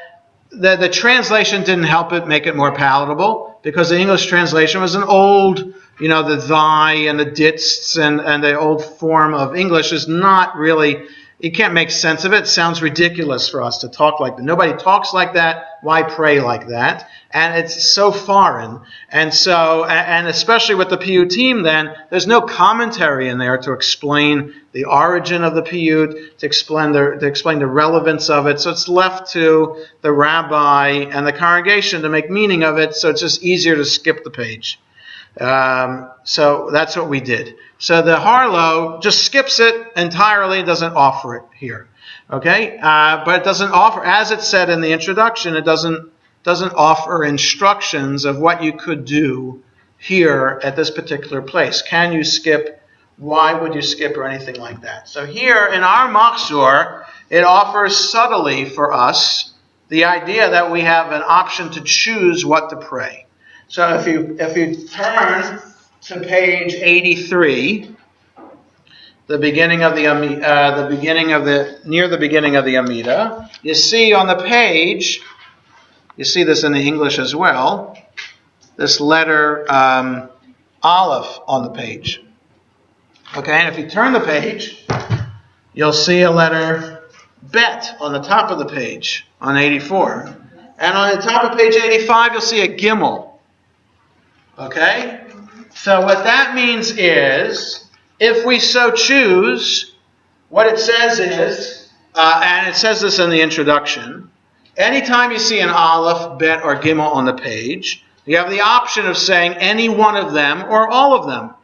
Speaker 1: translation didn't help it make it more palatable, because the English translation was an old, the thy and the didst and the old form of English is not really, you can't make sense of it. It sounds ridiculous for us to talk like that. Nobody talks like that. Why pray like that? And it's so foreign. And so, and especially with the piyutim then, there's no commentary in there to explain the origin of the piyut, to explain the relevance of it. So it's left to the rabbi and the congregation to make meaning of it, so it's just easier to skip the page. So that's what we did. So the Harlow just skips it entirely, doesn't offer it here. Okay? But it doesn't offer, as it said in the introduction, it doesn't offer instructions of what you could do here at this particular place. Can you skip? Why would you skip, or anything like that? So here in our Machzor, it offers subtly for us the idea that we have an option to choose what to pray. So if you turn to page 83, near the beginning of the Amida, you see on the page, you see this in the English as well, this letter Aleph on the page. Okay, and if you turn the page, you'll see a letter Bet on the top of the page on 84. And on the top of page 85, you'll see a Gimel. Okay? So what that means is, if we so choose, what it says is, and it says this in the introduction, anytime you see an Aleph, Bet, or Gimel on the page, you have the option of saying any one of them or all of them.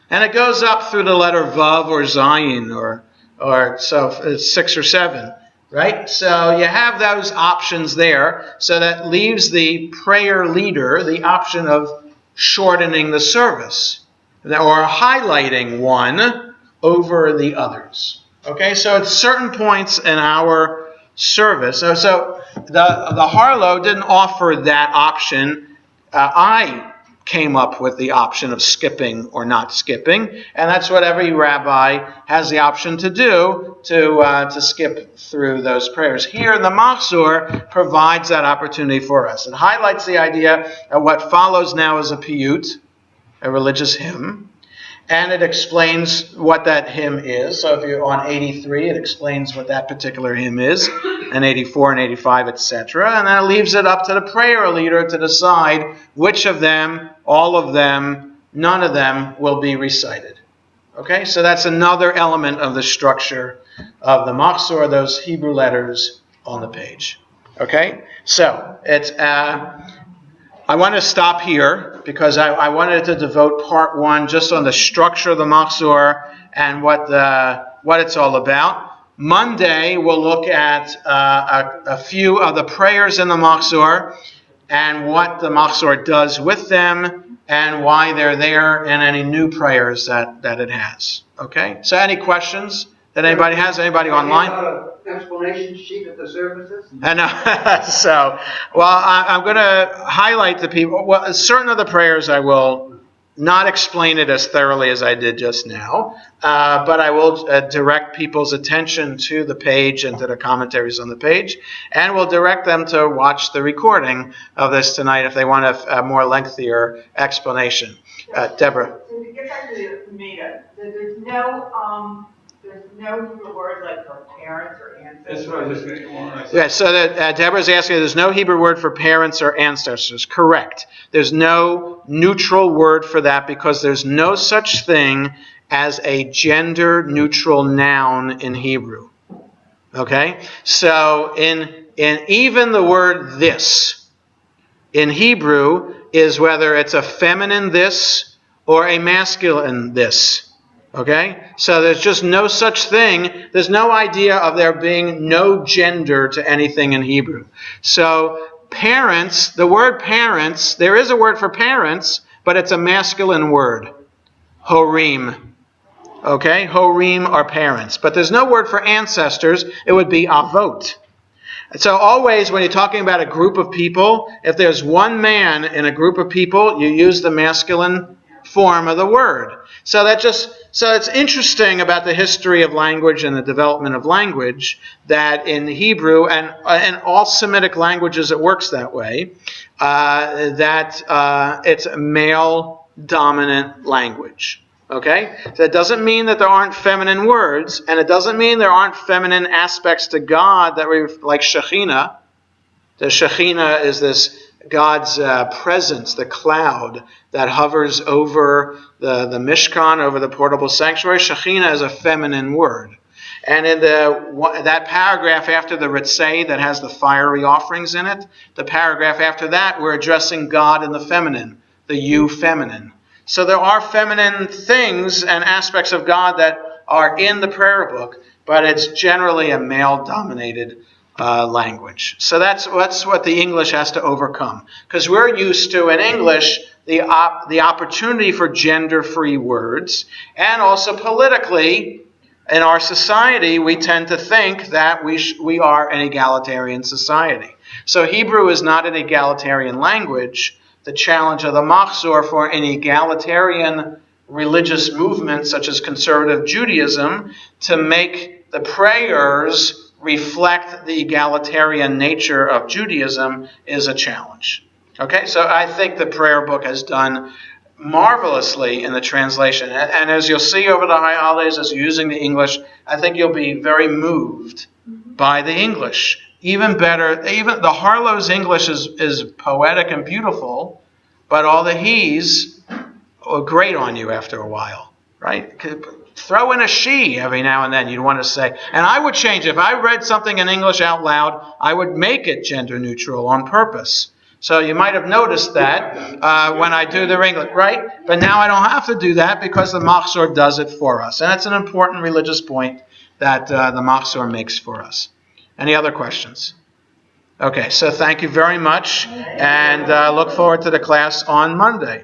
Speaker 1: And it goes up through the letter Vav or Zayin, or so it's 6 or 7, right? So you have those options there. So that leaves the prayer leader the option of shortening the service, or highlighting one over the others. Okay, so at certain points in our service, so the Harlow didn't offer that option. I came up with the option of skipping or not skipping, and that's what every rabbi has the option to do, to skip through those prayers. Here, the Machzor provides that opportunity for us. It highlights the idea of what follows now as a piyut, a religious hymn, and it explains what that hymn is. So if you're on 83, it explains what that particular hymn is, and 84 and 85, etc. And then it leaves it up to the prayer leader to decide which of them, all of them, none of them will be recited. Okay, so that's another element of the structure of the Machzor, those Hebrew letters on the page. Okay, so it's... I want to stop here because I wanted to devote part 1 just on the structure of the Machzor and what it's all about. Monday, we'll look at a few of the prayers in the Machzor and what the Machzor does with them and why they're there, and any new prayers that it has. Okay? So any questions that anybody has? Anybody
Speaker 6: Have you
Speaker 1: online?
Speaker 6: got an explanation sheet at the services?
Speaker 1: I know. So, well, I'm going to highlight the people. Well, certain of the prayers I will not explain it as thoroughly as I did just now, but I will direct people's attention to the page and to the commentaries on the page, and will direct them to watch the recording of this tonight if they want a more lengthier explanation. Deborah.
Speaker 7: So to get back to the tomato, there's no Hebrew word like for parents or ancestors.
Speaker 2: That's what I was just going to go on.
Speaker 1: Yeah, so that Deborah's asking, there's no Hebrew word for parents or ancestors. Correct. There's no neutral word for that because there's no such thing as a gender-neutral noun in Hebrew. Okay? So in even the word this in Hebrew is whether it's a feminine this or a masculine this. Okay? So there's just no such thing. There's no idea of there being no gender to anything in Hebrew. So parents, the word parents, there is a word for parents, but it's a masculine word. Horim. Okay? Horim are parents. But there's no word for ancestors. It would be avot. So always when you're talking about a group of people, if there's one man in a group of people, you use the masculine form of the word. So it's interesting about the history of language and the development of language that in Hebrew and in all Semitic languages it works that way, that it's a male-dominant language. Okay? So it doesn't mean that there aren't feminine words, and it doesn't mean there aren't feminine aspects to God that we like Shekhinah. The Shekhinah is this God's presence, the cloud that hovers over the Mishkan, over the portable sanctuary. Shekhinah is a feminine word. And in that paragraph after the Ritzei that has the fiery offerings in it, the paragraph after that, we're addressing God in the feminine, the you feminine. So there are feminine things and aspects of God that are in the prayer book, but it's generally a male-dominated language. So that's what the English has to overcome. Because we're used to, in English, the opportunity for gender-free words, and also politically, in our society, we tend to think that we are an egalitarian society. So Hebrew is not an egalitarian language. The challenge of the Machzor for an egalitarian religious movement such as conservative Judaism to make the prayers reflect the egalitarian nature of Judaism is a challenge. Okay, so I think the prayer book has done marvelously in the translation. And as you'll see over the high holidays, as you're using the English, I think you'll be very moved by the English. Even better, even the Harlow's English is poetic and beautiful, but all the he's are great on you after a while, right? Throw in a she every now and then you'd want to say. And I would change, if I read something in English out loud, I would make it gender neutral on purpose. So you might have noticed that when I do the English, right? But now I don't have to do that because the Machzor does it for us. And that's an important religious point that the Machzor makes for us. Any other questions? Okay, so thank you very much, and look forward to the class on Monday.